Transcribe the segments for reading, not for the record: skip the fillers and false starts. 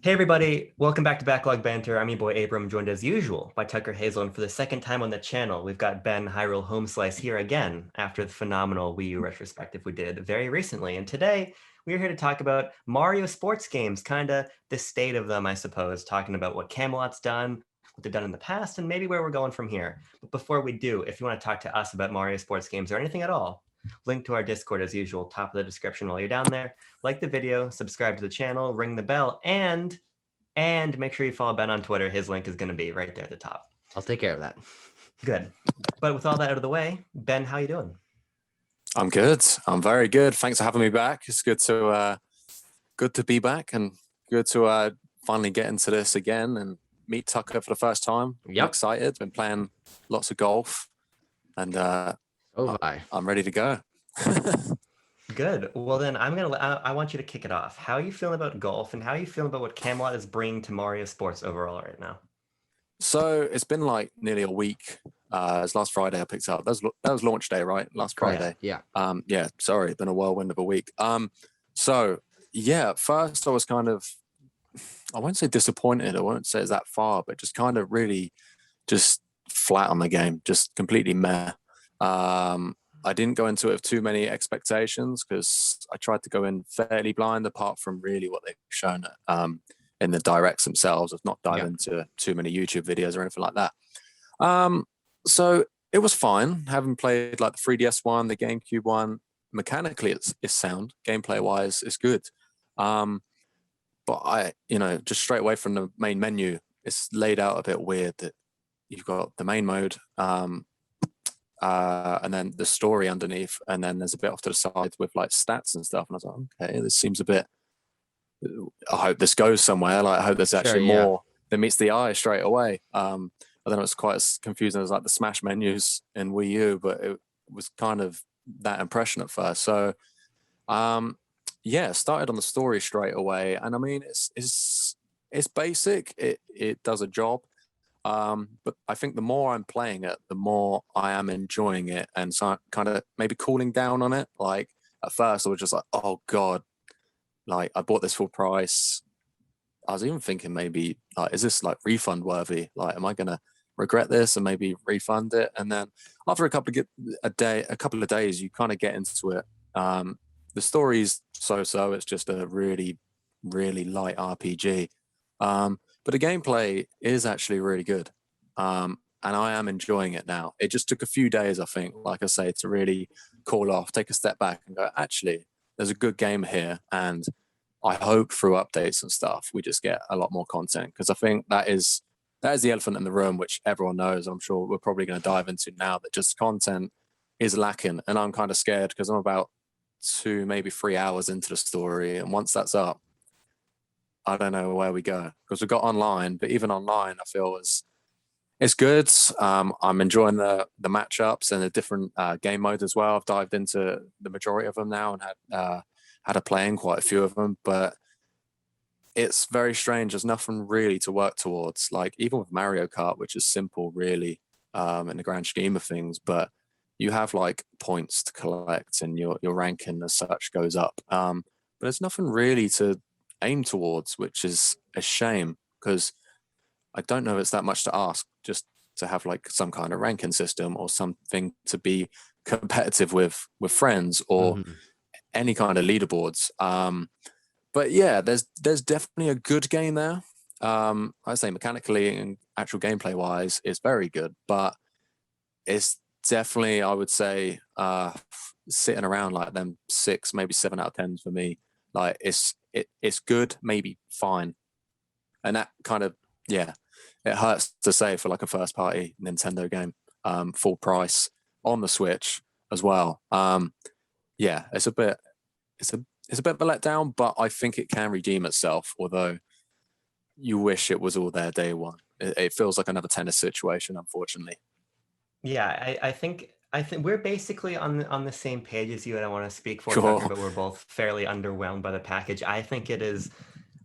Hey everybody, welcome back to Backlog Banter. I'm your boy Abram, joined as usual by Tucker Hazel, and for the second time on the channel, we've got Ben Hyrule Homeslice here again after the phenomenal Wii U retrospective we did very recently. And today, we're here to talk about Mario sports games, kind of the state of them, I suppose, talking about what Camelot's done, what they've done in the past, and maybe where we're going from here. But before we do, if you want to talk to us about Mario sports games or anything at all, link to our Discord as usual, top of the description while you're down there. Like the video, subscribe to the channel, ring the bell, and make sure you follow Ben on Twitter. His link is going to be right there at the top. I'll take care of that. Good. But with all that out of the way, Ben, how you doing? I'm good. I'm very good. Thanks for having me back. It's good to be back and good to finally get into this again and meet Tucker for the first time. Yep. I'm excited. Been playing lots of golf and I'm ready to go. Good. Well, then I want you to kick it off. How are you feeling about golf and how are you feeling about what Camelot is bringing to Mario Sports overall right now? So it's been like nearly a week. It's last Friday I picked up. That was launch day, right? Last Friday. Yeah. Yeah. Sorry, been a whirlwind of a week. So yeah, at first I was kind of, I won't say disappointed. I won't say it's that far, but just kind of really just flat on the game, just completely meh. I didn't go into it with too many expectations because I tried to go in fairly blind, apart from really what they've shown in the directs themselves. I've not dived into too many YouTube videos or anything like that. So it was fine. Having played like the 3DS one, the GameCube one, mechanically it's sound. Gameplay wise, it's good. But just straight away from the main menu, it's laid out a bit weird that you've got the main mode, and then the story underneath, and then there's a bit off to the side with like stats and stuff. And I was like, okay, this seems a bit. I hope this goes somewhere. Like, I hope there's actually more that meets the eye straight away. I don't know, it's quite as confusing as like the Smash menus in Wii U, but it was kind of that impression at first. So, started on the story straight away, and I mean, it's basic. It does a job. But I think the more I'm playing it, the more I am enjoying it, and so kind of maybe cooling down on it. Like at first, I was just like, "Oh God!" Like I bought this full price. I was even thinking maybe like, is this like refund worthy? Like, am I gonna regret this and maybe refund it? And then after a couple of days, you kind of get into it. The story's so. It's just a really, really light RPG. But the gameplay is actually really good. And I am enjoying it now. It just took a few days, I think, like I say, to really call off, take a step back and go, actually, there's a good game here. And I hope through updates and stuff, we just get a lot more content. Because I think that is the elephant in the room, which everyone knows. I'm sure we're probably going to dive into now, that just content is lacking. And I'm kind of scared because I'm about 2, maybe 3 hours into the story. And once that's up, I don't know where we go, because we've got online, but even online, I feel it's good. I'm enjoying the matchups and the different game modes as well. I've dived into the majority of them now and had a play in quite a few of them, but it's very strange. There's nothing really to work towards. Like even with Mario Kart, which is simple really in the grand scheme of things, but you have like points to collect and your ranking as such goes up. But there's nothing really to aim towards, which is a shame, because I don't know if it's that much to ask just to have like some kind of ranking system or something to be competitive with friends or any kind of leaderboards. But yeah, there's definitely a good game there. I say mechanically and actual gameplay wise, it's very good, but it's definitely, I would say, sitting around like them 6, maybe 7 out of 10 for me. Like it's good, maybe fine. And that kind of, it hurts to say for like a first party Nintendo game, full price on the Switch as well. It's a bit of a letdown, but I think it can redeem itself, although you wish it was all there day one. It feels like another tennis situation, unfortunately. Yeah, I think we're basically on the same page as you, and I want to speak for Sure. Tucker, but we're both fairly underwhelmed by the package. I think it is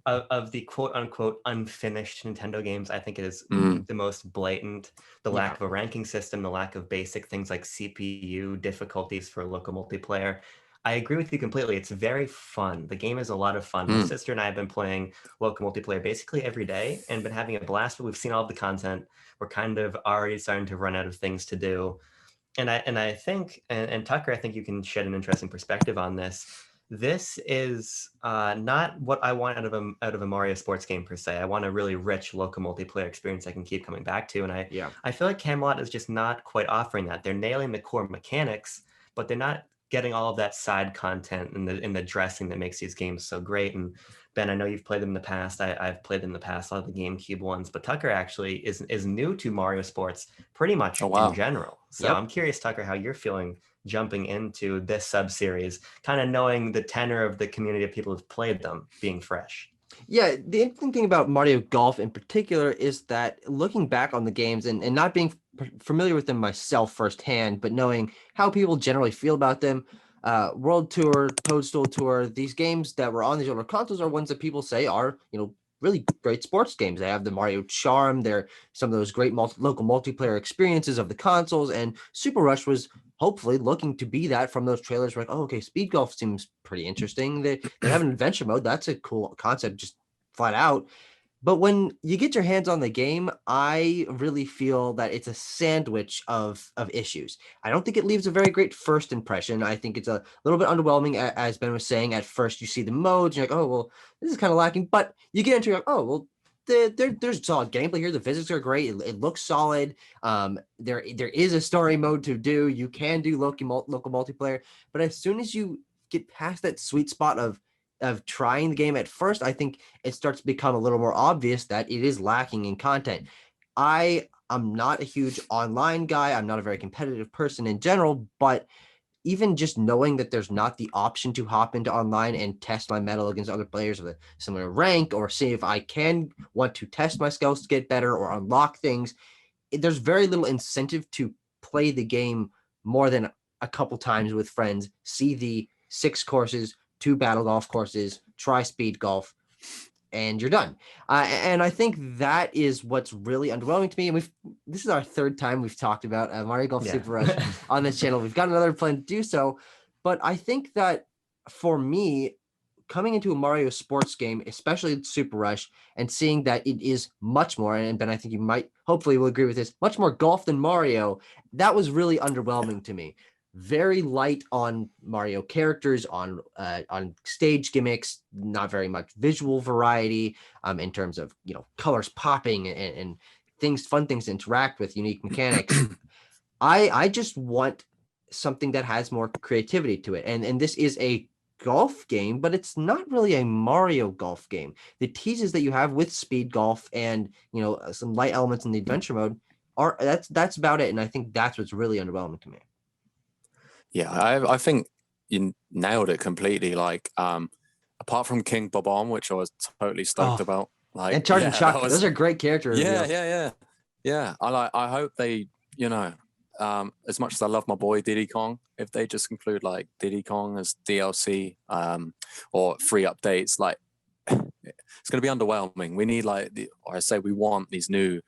of the quote unquote unfinished Nintendo games, I think it is the most blatant. The lack of a ranking system, the lack of basic things like CPU difficulties for local multiplayer. I agree with you completely. It's very fun. The game is a lot of fun. My Mm. sister and I have been playing local multiplayer basically every day and been having a blast, but we've seen all of the content. We're kind of already starting to run out of things to do. And I think, and Tucker, I think you can shed an interesting perspective on this. This is not what I want out of a Mario sports game per se. I want a really rich local multiplayer experience I can keep coming back to, and I Yeah. I feel like Camelot is just not quite offering that. They're nailing the core mechanics, but they're not getting all of that side content in the dressing that makes these games so great. And Ben, I know you've played them in the past. I've played them in the past, a lot of the GameCube ones, but Tucker actually is new to Mario sports pretty Oh much in wow. general. So Yep. I'm curious, Tucker, how you're feeling jumping into this sub-series, kind of knowing the tenor of the community of people who've played them being fresh. Yeah, the interesting thing about Mario Golf in particular is that looking back on the games and not being familiar with them myself firsthand, but knowing how people generally feel about them, World Tour, Toadstool Tour, these games that were on these older consoles are ones that people say are, really great sports games. They have the Mario charm. They're some of those great local multiplayer experiences of the consoles. And Super Rush was hopefully looking to be that from those trailers. Like, oh, okay, Speed Golf seems pretty interesting. They have an adventure mode. That's a cool concept, just flat out. But when you get your hands on the game, I really feel that it's a sandwich of issues. I don't think it leaves a very great first impression. I think it's a little bit underwhelming, as Ben was saying. At first, you see the modes, you're like, oh, well, this is kind of lacking. But you get into it, like, oh, well, there's solid gameplay here. The physics are great. It looks solid. There is a story mode to do. You can do local multiplayer. But as soon as you get past that sweet spot of trying the game at first, I think it starts to become a little more obvious that it is lacking in content. I'm not a huge online guy. I'm not a very competitive person in general, but even just knowing that there's not the option to hop into online and test my mettle against other players with a similar rank or see if I can want to test my skills to get better or unlock things, there's very little incentive to play the game more than a couple times with friends, see the 6 courses, 2 battle golf courses, try speed golf, and you're done. And I think that is what's really underwhelming to me. And this is our third time we've talked about Mario Golf Yeah. Super Rush on this channel. We've got another plan to do so, but I think that for me, coming into a Mario sports game, especially Super Rush, and seeing that it is much more, and Ben, I think you might hopefully will agree with this, much more golf than Mario, that was really underwhelming to me. Very light on Mario characters, on stage gimmicks, not very much visual variety, in terms of colors popping and fun things to interact with, unique mechanics. I just want something that has more creativity to it, and this is a golf game, but it's not really a Mario golf game. The teases that you have with speed golf and some light elements in the adventure mode are that's about it, and I think that's what's really underwhelming to me. Yeah, I think you nailed it completely. Like, apart from King Bobon, which I was totally stoked Oh, about. Like, and Charging yeah, Chuck, that was those are great character yeah, reveals. yeah. I hope they, as much as I love my boy Diddy Kong, if they just include like Diddy Kong as DLC, or free updates, like it's going to be underwhelming. We need or I say we want these new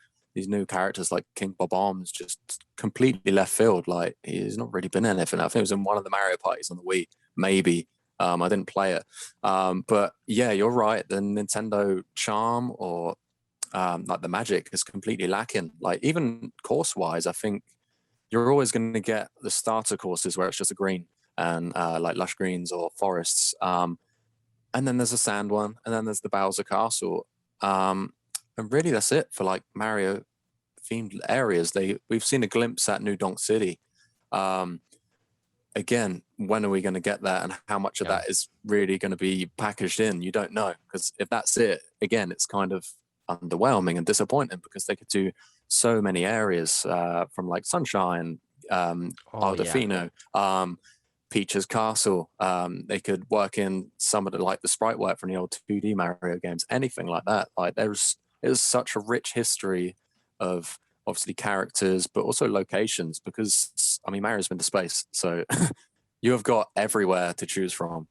characters like King Bobom's just completely left field. Like he's not really been in anything. I think it was in one of the Mario parties on the Wii, maybe. I didn't play it, but yeah, you're right. The Nintendo charm or like the magic is completely lacking. Like even course wise, I think you're always going to get the starter courses where it's just a green and like lush greens or forests. And then there's a sand one, and then there's the Bowser Castle. And really that's it for like Mario themed areas. We've seen a glimpse at New Donk City. Again, when are we going to get that, and how much of that is really going to be packaged in? You don't know, because if that's it, again, it's kind of underwhelming and disappointing because they could do so many areas from like Sunshine, Ardafino, Peach's Castle. They could work in some of the sprite work from the old 2D Mario games, anything like that. Like there's such a rich history of obviously characters, but also locations, because I mean Mario's been to space, so you have got everywhere to choose from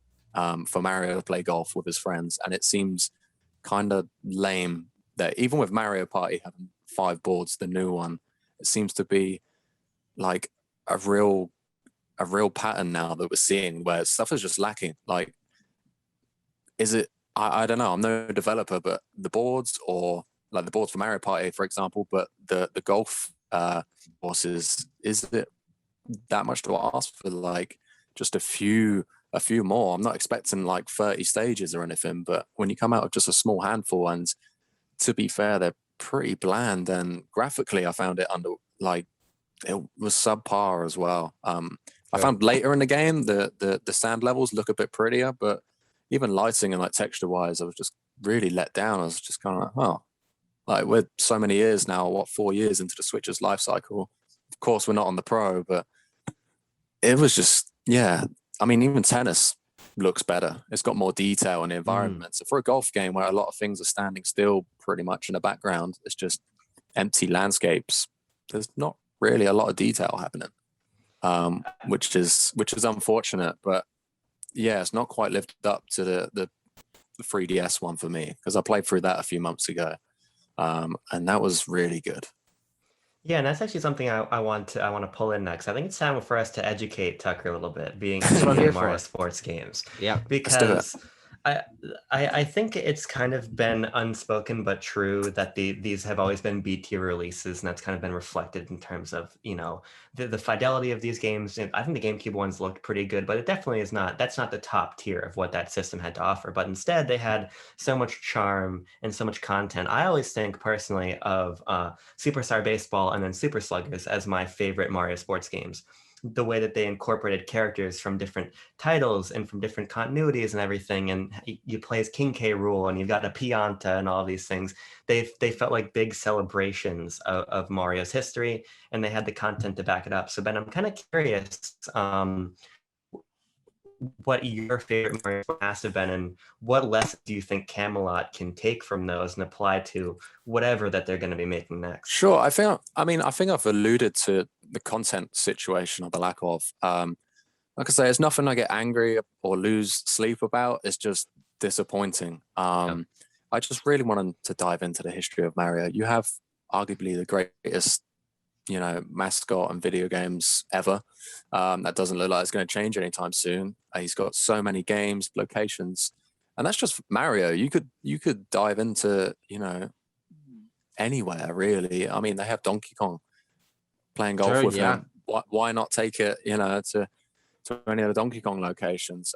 for Mario to play golf with his friends. And it seems kind of lame that even with Mario Party having 5 boards, the new one, it seems to be like a real a real pattern now that we're seeing where stuff is just lacking. Like, is it? I don't know. I'm no developer, but the boards, or like the boards for Mario Party, for example, but the golf courses, is it that much to ask for like just a few more? I'm not expecting like 30 stages or anything, but when you come out of just a small handful, and to be fair, they're pretty bland, and graphically I found it under like it was subpar as well. I Sure. found later in the game the sand levels look a bit prettier, but even lighting and like texture wise, I was just really let down. I was just kind of like, oh, like we're so many years now, what, 4 years into the Switch's life cycle. Of course, we're not on the Pro, but it was just, yeah. I mean, even tennis looks better. It's got more detail in the environment. So for a golf game where a lot of things are standing still pretty much in the background, it's just empty landscapes. There's not really a lot of detail happening, which is unfortunate. But yeah, it's not quite lived up to the 3DS one for me, because I played through that a few months ago, and that was really good. Yeah, and that's actually something I want to pull in next. I think it's time for us to educate Tucker a little bit, being That's what I'm speaking here of Mario for. sports games, Yeah. Let's do it. because I, I think it's kind of been unspoken but true that these have always been B tier releases, and that's kind of been reflected in terms of the fidelity of these games. And I think the GameCube ones looked pretty good, but it definitely is not. That's not the top tier of what that system had to offer. But instead, they had so much charm and so much content. I always think personally of Superstar Baseball and then Super Sluggers as my favorite Mario sports games. The way that they incorporated characters from different titles and from different continuities and everything, and you play as King K. Rool, and you've got a Pianta and all these things. They felt like big celebrations of Mario's history, and they had the content to back it up. So Ben, I'm kind of curious. What your favorite Mario has to been, and what lessons do you think Camelot can take from those and apply to whatever that they're going to be making next? Sure. I think I've alluded to the content situation, or the lack of. Like I say, it's nothing I get angry or lose sleep about. It's just disappointing. I just really wanted to dive into the history of Mario. You have arguably the greatest, mascot and video games ever. That doesn't look like it's going to change anytime soon. He's got so many games, locations, and that's just Mario. You could dive into, anywhere really. I mean, they have Donkey Kong playing golf Sure. with Yeah. him. Why not take it, to any of the Donkey Kong locations?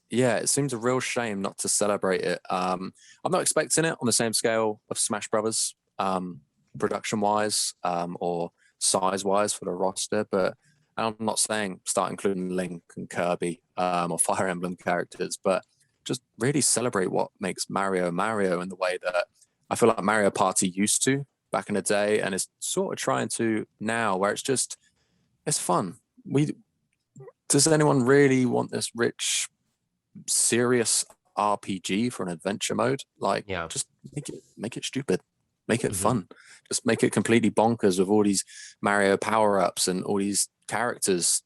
Yeah, it seems a real shame not to celebrate it. I'm not expecting it on the same scale of Smash Brothers, production wise, or size wise for the roster, but I'm not saying start including Link and Kirby, or Fire Emblem characters, but just really celebrate what makes Mario Mario in the way that I feel like Mario Party used to back in the day, and it's sort of trying to now, where it's fun. Does anyone really want this rich, serious RPG for an adventure mode? Like, Yeah. just make it stupid, make it Mhm. fun, just make it completely bonkers with all these Mario power ups and all these characters.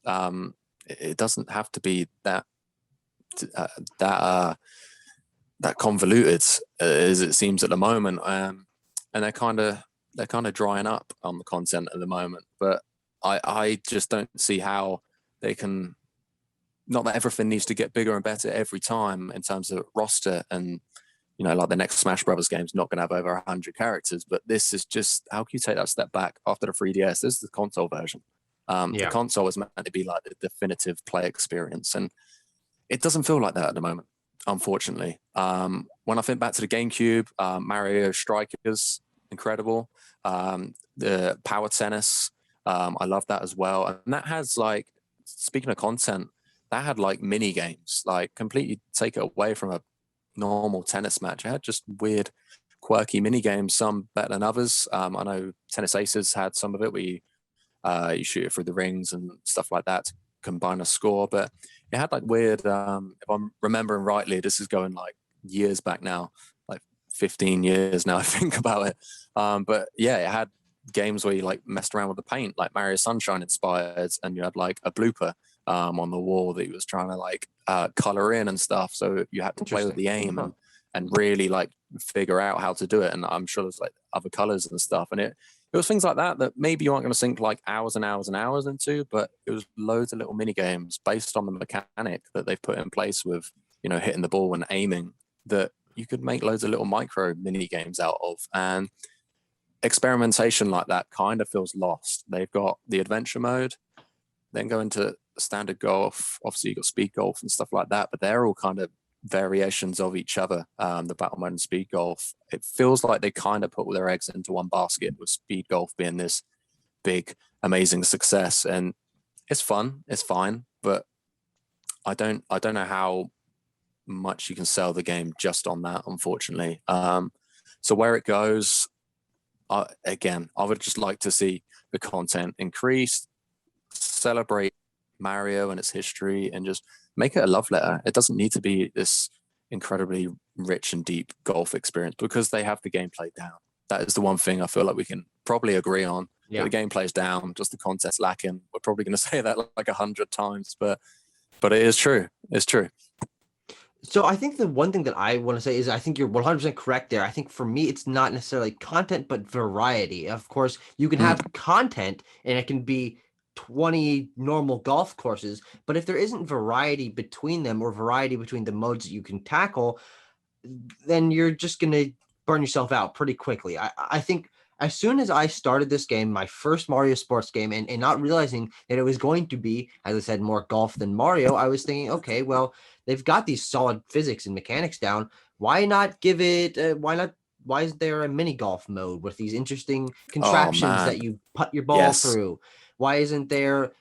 It doesn't have to be uh, that uh, that convoluted as it seems at the moment. And they're kind of drying up on the content at the moment. But I just don't see how they can. Not that everything needs to get bigger and better every time in terms of roster, and like the next Smash Brothers game is not going to have over 100 characters, but this is just, how can you take that step back after the 3DS? This is the console version. The Yeah. console is meant to be like the definitive play experience, and it doesn't feel like that at the moment, unfortunately. When I think back to the GameCube, Mario Strikers, incredible. The Power Tennis, I love that as well. And that has, like, speaking of content, that had like mini games, like completely take it away from a normal tennis match. It had just weird, quirky mini games, some better than others. I know Tennis Aces had some of it where you shoot it through the rings and stuff like that to combine a score, but it had like weird, if I'm remembering rightly, this is going like years back now, like 15 years now I think about it. But yeah, it had games where you like messed around with the paint, like Mario Sunshine inspired, and you had like a blooper on the wall that he was trying to like color in and stuff. So you had to play with the aim and really like figure out how to do it. And I'm sure there's like other colors and stuff. And it was things like that maybe you aren't going to sink like hours and hours and hours into, but it was loads of little mini games based on the mechanic that they've put in place with, hitting the ball and aiming, that you could make loads of little micro mini games out of. And experimentation like that kind of feels lost. They've got the adventure mode, then go into standard golf. Obviously, you've got speed golf and stuff like that, but they're all kind of variations of each other. The battle mode and speed golf, it feels like they kind of put all their eggs into one basket, with speed golf being this big, amazing success. And it's fun, it's fine, but I don't know how much you can sell the game just on that, unfortunately. So where it goes, again, I would just like to see the content increased, celebrate Mario and its history, and just make it a love letter. It doesn't need to be this incredibly rich and deep golf experience, because they have the gameplay down. That is the one thing I feel like we can probably agree on. Yeah. The gameplay's down, just the content's lacking. We're probably going to say that like 100 times, but it is true. It's true. So I think the one thing that I want to say is I think you're 100% correct there. I think for me, it's not necessarily content, but variety. Of course, you can have content and it can be 20 normal golf courses, but if there isn't variety between them, or variety between the modes that you can tackle, then you're just going to burn yourself out pretty quickly. I think as soon as I started this game, my first Mario sports game, and not realizing that it was going to be, as I said, more golf than Mario, I was thinking, okay, well, they've got these solid physics and mechanics down. Why not give it, why is there a mini golf mode with these interesting contraptions that you putt your ball through? Why isn't there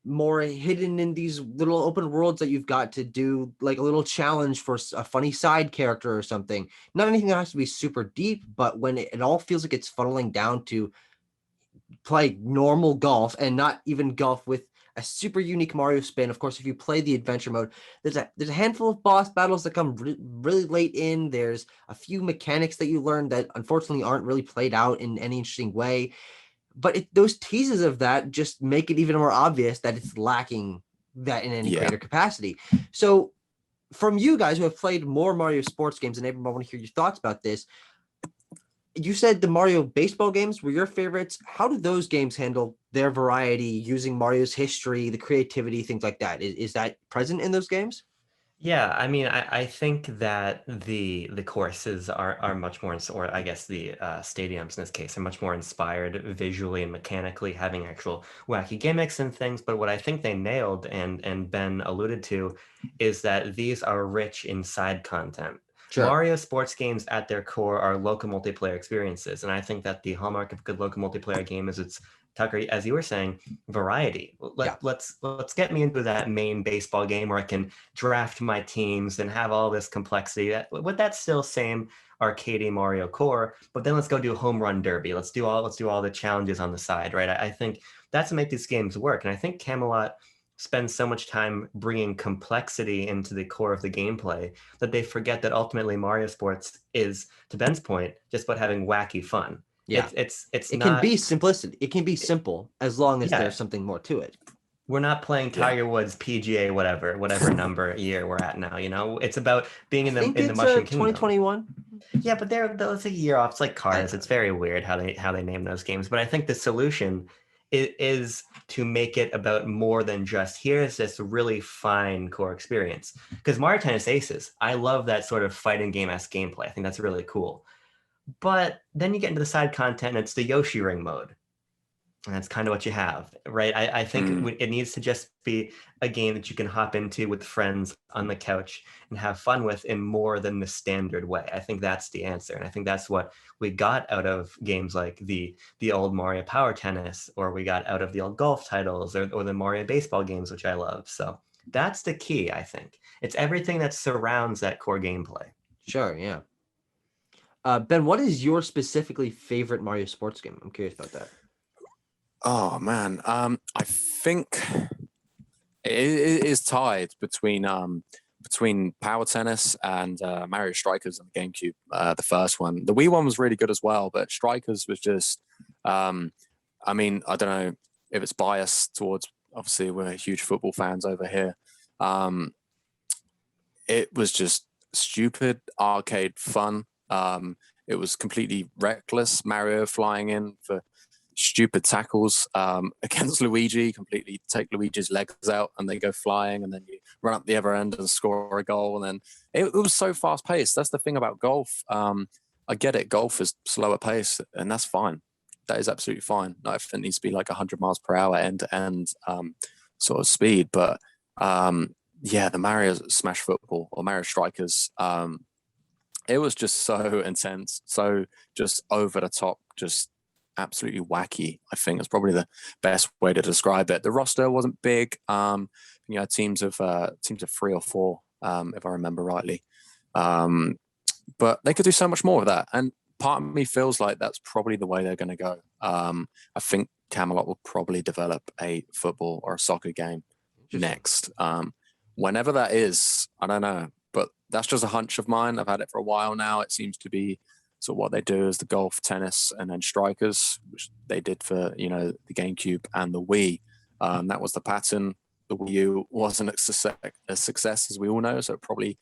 more hidden in these little open worlds that you've got to do, like a little challenge for a funny side character or something? Not anything that has to be super deep, but when it all feels like it's funneling down to play normal golf, and not even golf with a super unique Mario spin. Of course, if you play the adventure mode, there's a handful of boss battles that come really late in. There's a few mechanics that you learn that unfortunately aren't really played out in any interesting way. But those teases of that just make it even more obvious that it's lacking that in any greater capacity. So from you guys who have played more Mario sports games, and everyone, I want to hear your thoughts about this. You said the Mario baseball games were your favorites. How do those games handle their variety, using Mario's history, the creativity, things like that? Is that present in those games? Yeah, I mean, I think that the courses are much more, or I guess the stadiums in this case are much more inspired visually and mechanically, having actual wacky gimmicks and things. But what I think they nailed, and Ben alluded to, is that these are rich in side content. Sure. Mario sports games at their core are local multiplayer experiences, and I think that the hallmark of a good local multiplayer game is its, Tucker, as you were saying, variety. Let's get me into that main baseball game where I can draft my teams and have all this complexity with that still same arcadey Mario core, but then let's go do home run derby. Let's do all the challenges on the side, right? I think that's what makes these games work. And I think Camelot spends so much time bringing complexity into the core of the gameplay that they forget that ultimately Mario Sports is, to Ben's point, just about having wacky fun. Yeah. It's it not, can be simplicity. It can be simple as long as Yeah. there's something more to it. We're not playing Tiger Woods PGA whatever number year we're at now. It's about being in the Mushroom Kingdom. 2021. Yeah, but that's a year off. It's like cars. It's very weird how they name those games. But I think the solution is to make it about more than just, here's this really fine core experience. Because Mario Tennis Aces, I love that sort of fighting game-esque gameplay. I think that's really cool. But then you get into the side content, and it's the Yoshi Ring mode. And that's kind of what you have, right? I think it needs to just be a game that you can hop into with friends on the couch and have fun with in more than the standard way. I think that's the answer. And I think that's what we got out of games like the old Mario Power Tennis, or we got out of the old golf titles, or the Mario baseball games, which I love. So that's the key, I think. It's everything that surrounds that core gameplay. Sure, yeah. Ben, what is your specifically favorite Mario sports game? I'm curious about that. Oh man, I think it is tied between Power Tennis and Mario Strikers on the GameCube. The first one, the Wii one was really good as well, but Strikers was just, I mean, I don't know if it's biased towards. Obviously, we're huge football fans over here. It was just stupid arcade fun. It was completely reckless. Mario flying in for stupid tackles against Luigi, completely take Luigi's legs out and they go flying, and then you run up the other end and score a goal. And then it was so fast paced. That's the thing about golf. I get it. Golf is slower pace, and that's fine. That is absolutely fine. Not if it needs to be like 100 miles per hour end to end sort of speed. But yeah, the Mario Smash Football or Mario Strikers, it was just so intense, so just over the top, just absolutely wacky. I think that's probably the best way to describe it. The roster wasn't big. Teams of 3 or 4, if I remember rightly. But they could do so much more of that. And part of me feels like that's probably the way they're going to go. I think Camelot will probably develop a football or a soccer game next. Whenever that is, I don't know. But that's just a hunch of mine. I've had it for a while now. It seems to be sort of what they do is the golf, tennis, and then strikers, which they did for, the GameCube and the Wii. That was the pattern. The Wii U wasn't a success, as we all know, so it probably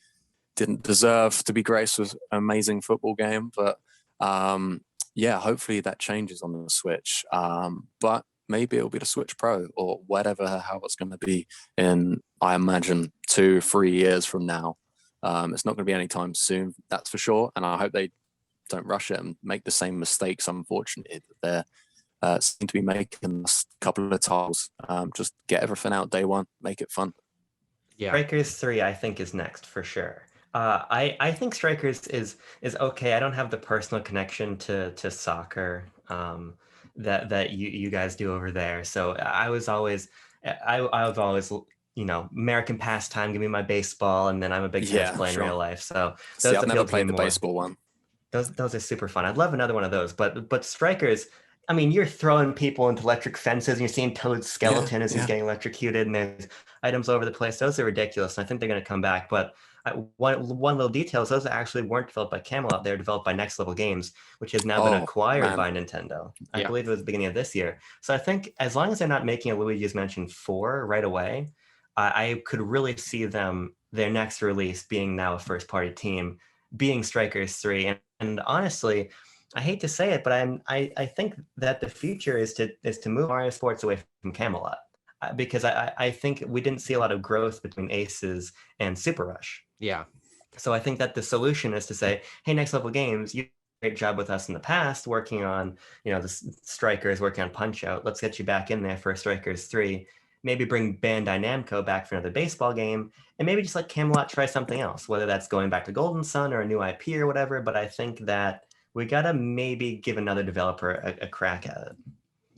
didn't deserve to be graced with an amazing football game. But yeah, hopefully that changes on the Switch. But maybe it'll be the Switch Pro or how it's going to be in, I imagine, 2-3 years from now. It's not going to be anytime soon, that's for sure. And I hope they don't rush it and make the same mistakes, unfortunately, that they seem to be making a couple of titles. Just get everything out day one, make it fun. Yeah. Strikers 3, I think, is next for sure. I think Strikers is okay. I don't have the personal connection to soccer that you guys do over there. So I've always American pastime, give me my baseball, and then I'm a big tennis player in real life. So those I've never played the more. baseball one. Those are super fun. I'd love another one of those. But Strikers, I mean, you're throwing people into electric fences, and you're seeing Toad's skeleton as he's getting electrocuted, and there's items over the place. Those are ridiculous, and I think they're going to come back. But one little detail is those actually weren't developed by Camelot. They were developed by Next Level Games, which has now been acquired by Nintendo. I believe it was the beginning of this year. So I think as long as they're not making a Luigi's Mansion 4 right away, I could really see their next release being now a first-party team, being Strikers 3. And honestly, I hate to say it, but I think that the future is to move Mario Sports away from Camelot, because I think we didn't see a lot of growth between Aces and Super Rush. Yeah. So I think that the solution is to say, hey, Next Level Games, you did a great job with us in the past working on, the Strikers, working on Punch-Out. Let's get you back in there for Strikers 3. Maybe bring Bandai Namco back for another baseball game, and maybe just let Camelot try something else, whether that's going back to Golden Sun or a new IP or whatever. But I think that we gotta maybe give another developer a crack at it.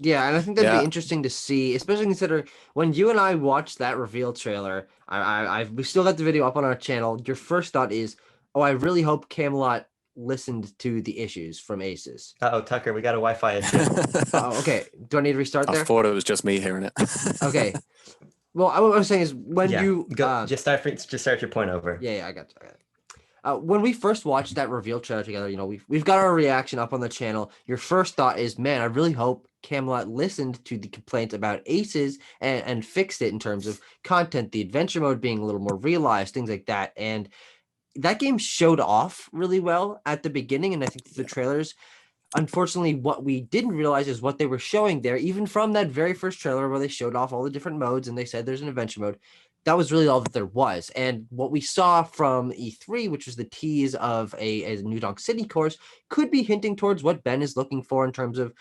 Yeah, and I think that'd be interesting to see, especially considering when you and I watched that reveal trailer. We still got the video up on our channel. Your first thought is, oh, I really hope Camelot listened to the issues from Aces. Uh-oh, Tucker, we got a Wi-Fi issue. Oh, okay. Do I need to restart there? I thought it was just me hearing it. Okay. Well, what I was saying is when you just start your point over. Yeah, I got it. When we first watched that reveal trailer together, we've got our reaction up on the channel. Your first thought is, man, I really hope Camelot listened to the complaints about Aces and fixed it in terms of content, the adventure mode being a little more realized, things like that. And that game showed off really well at the beginning, and I think the trailers, unfortunately, what we didn't realize is what they were showing there, even from that very first trailer where they showed off all the different modes and they said there's an adventure mode. That was really all that there was. And what we saw from E3, which was the tease of a New Donk City course, could be hinting towards what Ben is looking for in terms of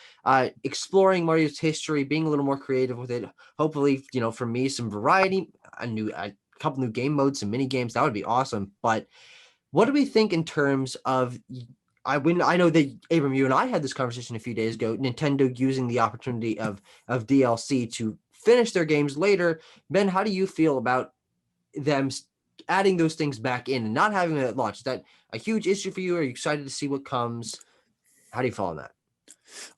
exploring Mario's history, being a little more creative with it. Hopefully, for me, some variety, a couple new game modes, some mini games. That would be awesome. But what do we think in terms of... I know that, Abram, you and I had this conversation a few days ago, Nintendo using the opportunity of DLC to finish their games later. Ben, how do you feel about them adding those things back in and not having it at launch? Is that a huge issue for you? Are you excited to see what comes? How do you feel on that?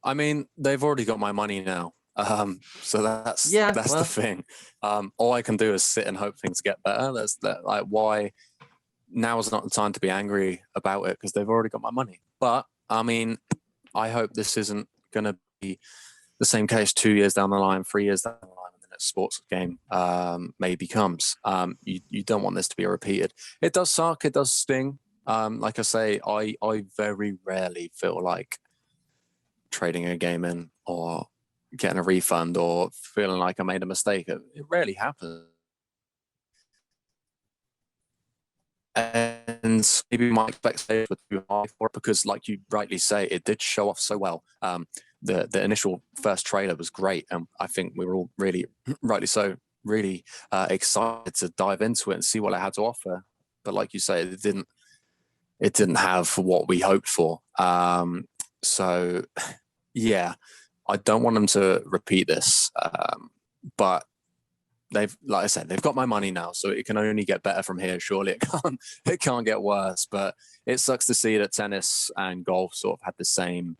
I mean, they've already got my money now. So that's the thing. All I can do is sit and hope things get better. Why now is not the time to be angry about it, because they've already got my money. But I mean, I hope this isn't going to be the same case 2 years down the line, 3 years down the line, when the next sports game maybe comes. You don't want this to be repeated. It does suck. It does sting. Like I say, I very rarely feel like trading a game in or getting a refund or feeling like I made a mistake. It rarely happens. And maybe my expectations were too high for it because, like you rightly say, it did show off so well. The initial first trailer was great, and I think we were all really, rightly so, really excited to dive into it and see what it had to offer. But like you say, it didn't have what we hoped for. So yeah, I don't want them to repeat this, but like I said, they've got my money now, so it can only get better from here. Surely it can't get worse. But it sucks to see that tennis and golf sort of had the same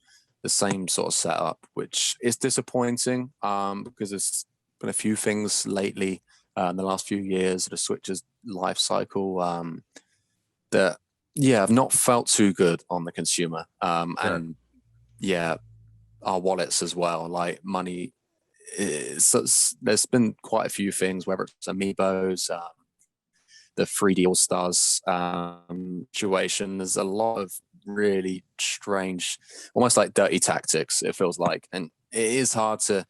sort of setup, which is disappointing. Because there's been a few things lately in the last few years, the Switch's life cycle, that I've not felt too good on the consumer. Sure. And yeah, our wallets as well, like money. There's been quite a few things, whether it's amiibos, the 3D All Stars situation. There's a lot of really strange, almost like dirty tactics. It feels like, and it is hard to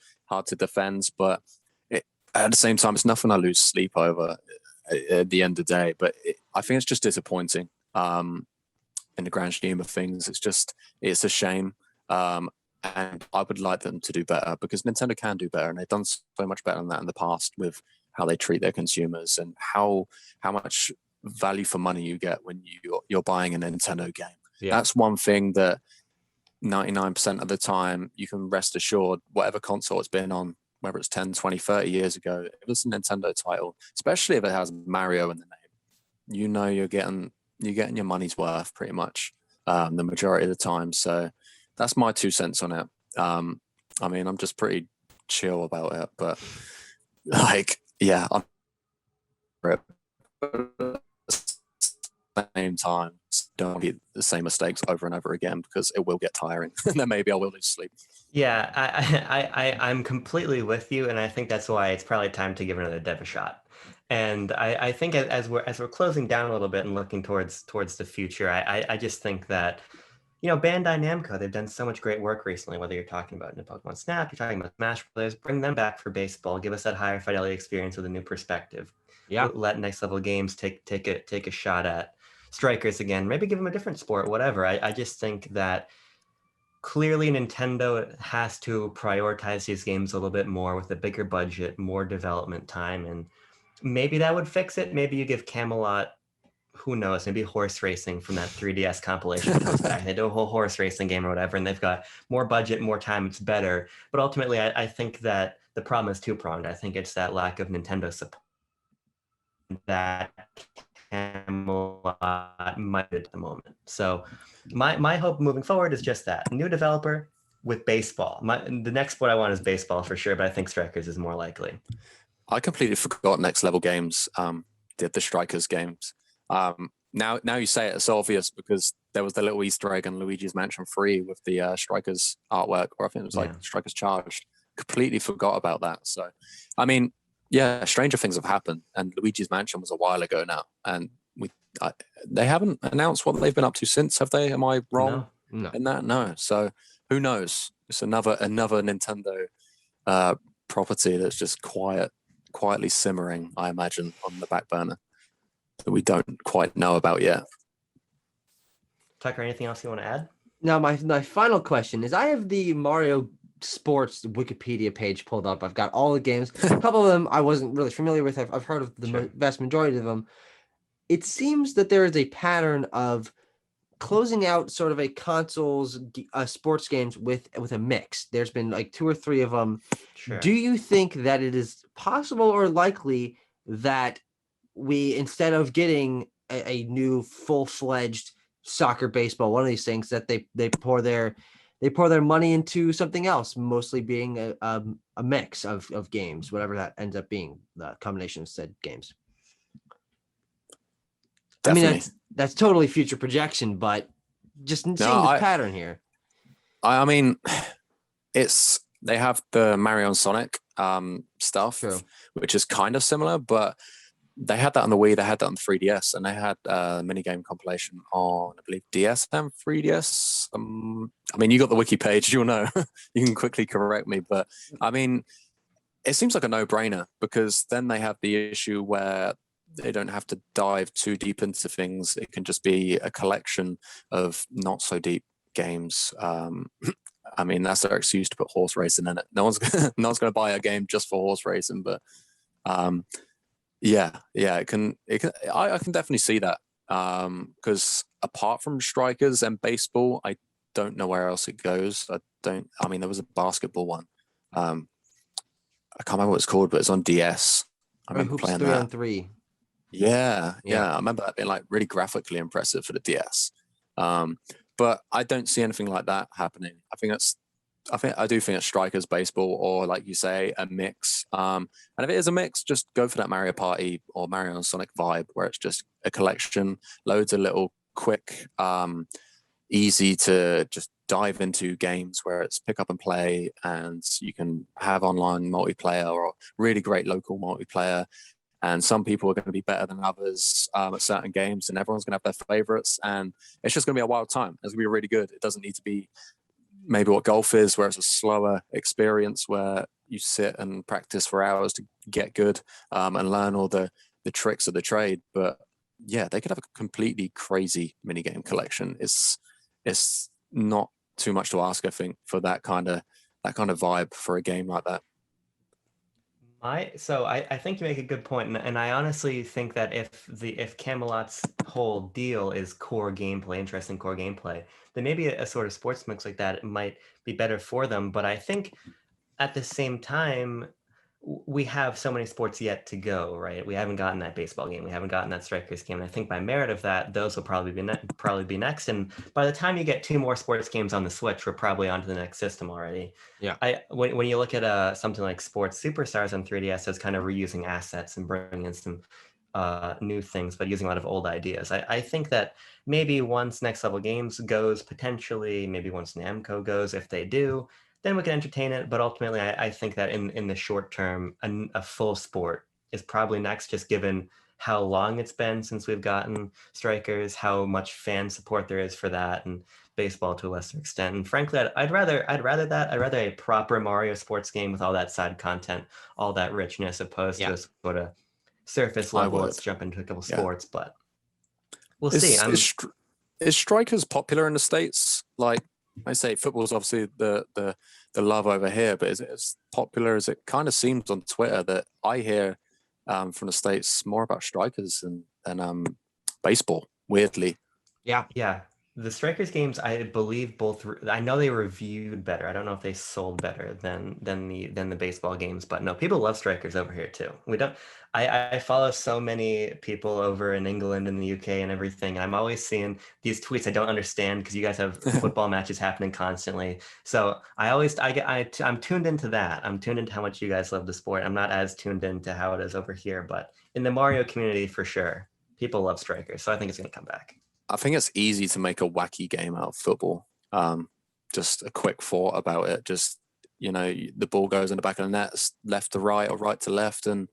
defend, but at the same time, it's nothing I lose sleep over at the end of the day. But I think it's just disappointing in the grand scheme of things. It's a shame. And I would like them to do better because Nintendo can do better, and they've done so much better than that in the past with how they treat their consumers and how much value for money you get when you're buying a Nintendo game. Yeah. That's one thing that 99% of the time you can rest assured, whatever console it's been on, whether it's 10, 20, 30 years ago, if it's a Nintendo title, especially if it has Mario in the name, you're getting your money's worth pretty much the majority of the time. So that's my 2 cents on it. I mean, I'm just pretty chill about it, but like, yeah, I'm at the same time, don't repeat the same mistakes over and over again because it will get tiring, and then maybe I will lose sleep. Yeah, I'm completely with you, and I think that's why it's probably time to give another dev a shot. And I think as we're closing down a little bit and looking towards the future, I just think that, Bandai Namco, they've done so much great work recently, whether you're talking about Pokemon Snap, you're talking about Smash Brothers, bring them back for baseball, give us that higher fidelity experience with a new perspective. Yeah. Let next level games take a shot at strikers again, maybe give them a different sport, whatever. I just think that clearly Nintendo has to prioritize these games a little bit more with a bigger budget, more development time, and maybe that would fix it. Maybe you give Camelot, who knows, maybe horse racing from that 3DS compilation comes back. They do a whole horse racing game or whatever, and they've got more budget, more time, it's better. But ultimately, I think that the problem is two-pronged. I think it's that lack of Nintendo support that Camelot might at the moment. So my hope moving forward is just that. New developer with baseball. The next sport I want is baseball for sure, but I think Strikers is more likely. I completely forgot Next Level Games did the Strikers games. Now you say it, it's obvious because there was the little Easter egg in Luigi's Mansion 3 with the Strikers artwork, or I think it was like Strikers Charged. Completely forgot about that. So, I mean, yeah, stranger things have happened, and Luigi's Mansion was a while ago now, and they haven't announced what they've been up to since, have they? Am I wrong in that? No. So who knows? It's another Nintendo property that's just quietly simmering, I imagine, on the back burner that we don't quite know about yet. Tucker, anything else you want to add? Now, my final question is, I have the Mario Sports Wikipedia page pulled up. I've got all the games. A couple of them I wasn't really familiar with. I've heard of the vast majority of them. It seems that there is a pattern of closing out sort of a console's sports games with a mix. There's been like 2 or 3 of them. Sure. Do you think that it is possible or likely that we, instead of getting a new full-fledged soccer, baseball, one of these things, that they pour their money into something else, mostly being a mix of games, whatever that ends up being, the combination of said games? Definitely. I mean, that's totally future projection, but just seeing the pattern here. I mean, they have the Mario and Sonic stuff, which is kind of similar, but they had that on the Wii, they had that on the 3DS, and they had a minigame compilation on, I believe, DS and 3DS. I mean, you got the wiki page, you'll know. You can quickly correct me, but I mean, it seems like a no-brainer because then they have the issue where they don't have to dive too deep into things. It can just be a collection of not so deep games. I mean, that's their excuse to put horse racing in it. No one's no one's going to buy a game just for horse racing, but yeah, it can. I can definitely see that because apart from strikers and baseball, I don't know where else it goes. I don't. I mean, there was a basketball one. I can't remember what it's called, but it's on DS. I Or remember hoops playing 3-on-3. Yeah. Yeah. I remember that being like really graphically impressive for the DS. But I don't see anything like that happening. I do think it's strikers baseball or like you say, a mix. And if it is a mix, just go for that Mario Party or Mario and Sonic vibe where it's just a collection, loads of little quick, easy to just dive into games where it's pick up and play and you can have online multiplayer or really great local multiplayer. And some people are going to be better than others at certain games, and everyone's going to have their favorites. And it's just going to be a wild time. It's going to be really good. It doesn't need to be maybe what golf is, where it's a slower experience where you sit and practice for hours to get good and learn all the tricks of the trade. But yeah, they could have a completely crazy minigame collection. It's not too much to ask, I think, for that kind of vibe for a game like that. I think you make a good point, and I honestly think that if Camelot's whole deal is core gameplay, interesting core gameplay, then maybe a sort of sports mix like that might be better for them. But I think at the same time, we have so many sports yet to go, right? We haven't gotten that baseball game, we haven't gotten that strikers game, and I think by merit of that, those will probably be next. And by the time you get two more sports games on the Switch, we're probably on to the next system already. Yeah. When you look at something like Sports Superstars on 3DS as kind of reusing assets and bringing in some new things, but using a lot of old ideas. I think that maybe once Next Level Games goes, potentially, maybe once Namco goes, if they do, then we can entertain it. But ultimately, I think that in the short term, a full sport is probably next, just given how long it's been since we've gotten strikers, how much fan support there is for that, and baseball to a lesser extent. And frankly, I'd rather a proper Mario sports game with all that side content, all that richness, opposed to Yeah. a sort of surface I level. Let's would. jump into a couple Yeah. sports, but we'll see. Is is strikers popular in the States? Like I say, football's obviously the love over here, but is it as popular as it kind of seems on Twitter that I hear from the States more about strikers than baseball, weirdly. Yeah. Yeah, the Strikers games, I believe I know they reviewed better. I don't know if they sold better than the baseball games, but no, people love Strikers over here too. We don't. I follow so many people over in England and the UK and everything. I'm always seeing these tweets I don't understand because you guys have football matches happening constantly. So I'm tuned into that. I'm tuned into how much you guys love the sport. I'm not as tuned into how it is over here, but in the Mario community for sure, people love Strikers. So I think it's gonna come back. I think it's easy to make a wacky game out of football. Just a quick thought about it. Just the ball goes in the back of the net, left to right or right to left, and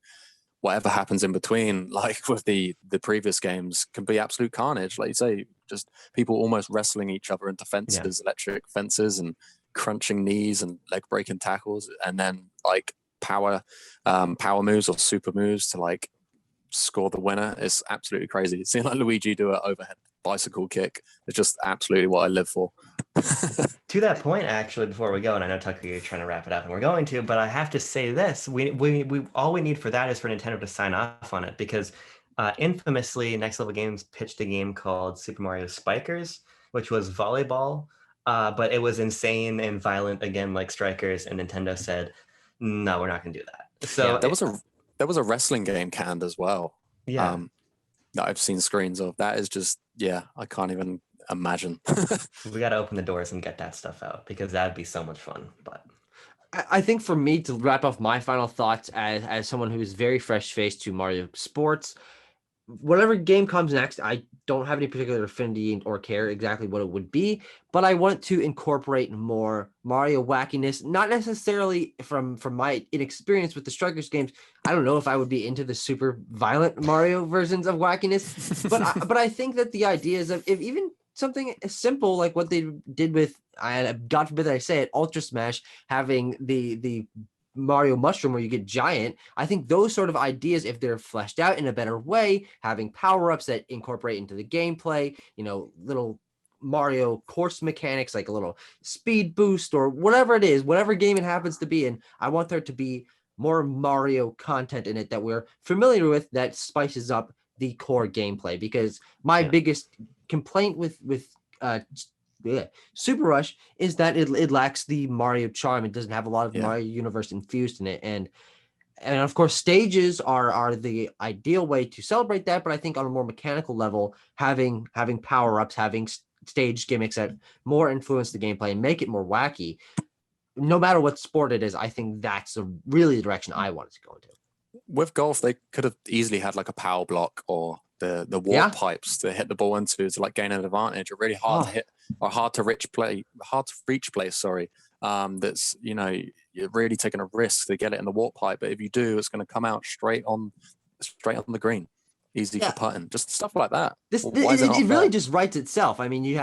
whatever happens in between, like with the previous games, can be absolute carnage. Like you say, just people almost wrestling each other into fences, electric fences, and crunching knees and leg breaking tackles, and then like power moves or super moves to like score the winner. It's absolutely crazy. Seeing like Luigi do an overhead bicycle kick is just absolutely what I live for. To that point, actually, before we go, and I know Tucker, you're trying to wrap it up, and we're going to, but I have to say this: we all we need for that is for Nintendo to sign off on it, because infamously, Next Level Games pitched a game called Super Mario Spikers, which was volleyball, but it was insane and violent again, like Strikers, and Nintendo said, "No, we're not going to do that." So Yeah. There was a wrestling game canned as well. yeah. That I've seen screens of. That is just I can't even imagine. We got to open the doors and get that stuff out, because that'd be so much fun. But I think for me to wrap up my final thoughts as someone who is very fresh faced to Mario sports, whatever game comes next, I don't have any particular affinity or care exactly what it would be, but I want to incorporate more Mario wackiness, not necessarily from my inexperience with the Strikers games. I don't know if I would be into the super violent Mario versions of wackiness, but I think that the ideas of if even something as simple like what they did with, God forbid that I say it, Ultra Smash, having the Mario Mushroom where you get giant. I think those sort of ideas, if they're fleshed out in a better way, having power-ups that incorporate into the gameplay, little Mario course mechanics like a little speed boost or whatever it is, whatever game it happens to be in, I want there to be more Mario content in it that we're familiar with that spices up the core gameplay. Because my biggest complaint with uh Super Rush is that it lacks the Mario charm. It doesn't have a lot of Mario universe infused in it, and of course stages are the ideal way to celebrate that. But I think on a more mechanical level, having power ups, having stage gimmicks that more influence the gameplay and make it more wacky, no matter what sport it is, I think that's really the direction I wanted to go into. With golf, they could have easily had like a power block or the warp pipes to hit the ball into to like gain an advantage. Or really hard to hit or hard to reach place. Sorry, that's you're really taking a risk to get it in the warp pipe. But if you do, it's going to come out straight on the green, easy for putting. Just stuff like that. It really just writes itself. I mean, you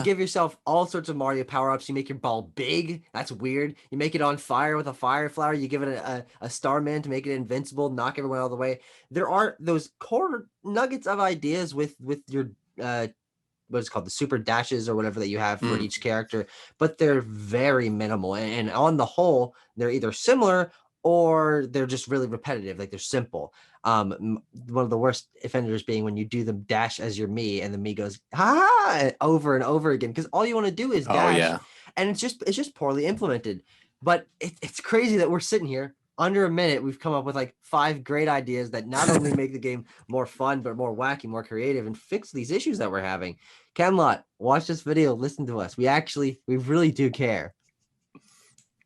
give yourself all sorts of Mario power-ups. You make your ball big. That's weird. You make it on fire with a fire flower. You give it a Starman to make it invincible, knock everyone out of the way. There are those core nuggets of ideas with your what is called the super dashes or whatever that you have for each character, but they're very minimal. And on the whole, they're either similar or they're just really repetitive. Like they're simple. One of the worst offenders being when you do the dash as your Mii and the Mii goes ha over and over again, because all you want to do is dash, and it's just poorly implemented. But it's crazy that we're sitting here under a minute. We've come up with like 5 great ideas that not only make the game more fun, but more wacky, more creative, and fix these issues that we're having. Kenlot, watch this video, listen to us. We really do care.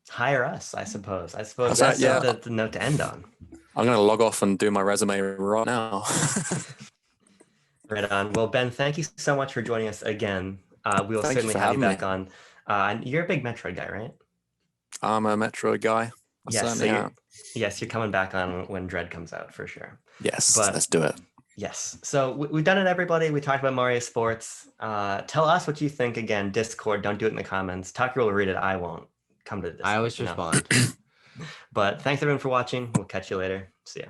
Hire us, I suppose. That's the note to end on. I'm going to log off and do my resume right now. Right on. Well, Ben, thank you so much for joining us again. We will certainly have you back on. And you're a big Metroid guy, right? I'm a Metroid guy. Yes, you're coming back on when Dread comes out for sure. Yes, let's do it. Yes. So we've done it, everybody. We talked about Mario Sports. Tell us what you think. Again, Discord. Don't do it in the comments. Tucker will read it. I won't. Come to this. I always respond. But thanks everyone for watching. We'll catch you later. See ya.